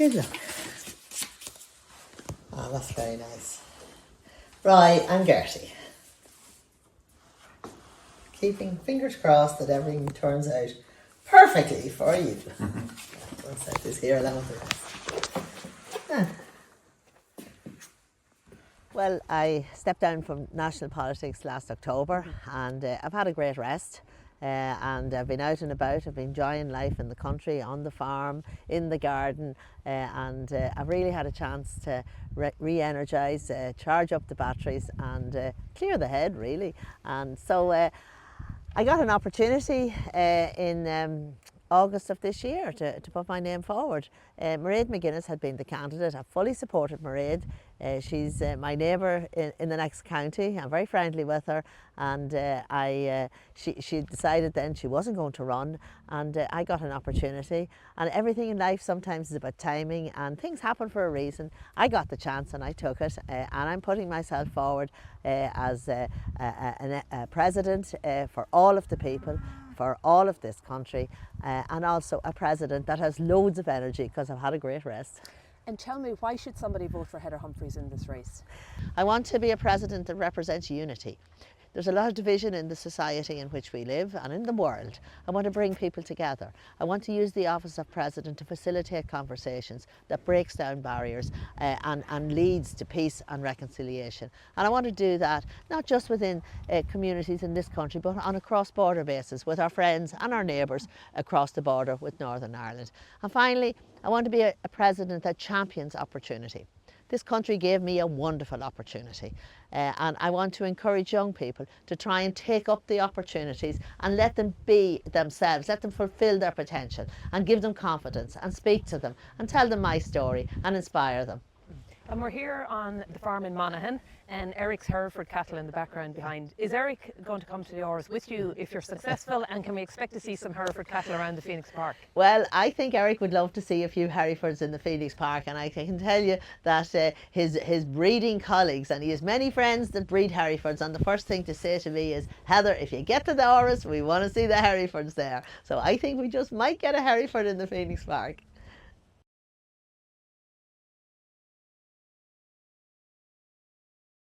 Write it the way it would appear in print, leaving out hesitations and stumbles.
Good luck. Oh, that's very nice. Right, and Gertie. Keeping fingers crossed that everything turns out perfectly for you. I'll set this here along with the rest. Well, I stepped down from national politics last October, and I've had a great rest. And I've been out and about. I've been enjoying life in the country, on the farm, in the garden, and I've really had a chance to re-energise, charge up the batteries, and clear the head, really. And so I got an opportunity in August of this year to put my name forward. Mairead McGuinness had been the candidate. I fully supported Mairead. She's my neighbour in the next county. I'm very friendly with her, and she decided then she wasn't going to run, and I got an opportunity. And everything in life sometimes is about timing, and things happen for a reason. I got the chance and I took it, and I'm putting myself forward as a president for all of the people, for all of this country, and also a president that has loads of energy because I've had a great rest. And tell me, why should somebody vote for Heather Humphreys in this race? I want to be a president that represents unity. There's a lot of division in the society in which we live and in the world. I want to bring people together. I want to use the office of president to facilitate conversations that breaks down barriers and leads to peace and reconciliation. And I want to do that not just within communities in this country, but on a cross-border basis with our friends and our neighbours across the border with Northern Ireland. And finally, I want to be a president that champions opportunity. This country gave me a wonderful opportunity, and I want to encourage young people to try and take up the opportunities and let them be themselves, let them fulfil their potential and give them confidence and speak to them and tell them my story and inspire them. And we're here on the farm in Monaghan, and Eric's Hereford cattle in the background behind. Is Eric going to come to the Ors with you if you're successful, and can we expect to see some Hereford cattle around the Phoenix Park? Well, I think Eric would love to see a few Herefords in the Phoenix Park, and I can tell you that his breeding colleagues, and he has many friends that breed Herefords, and the first thing to say to me is, Heather, if you get to the Ors, we want to see the Herefords there. So I think we just might get a Hereford in the Phoenix Park.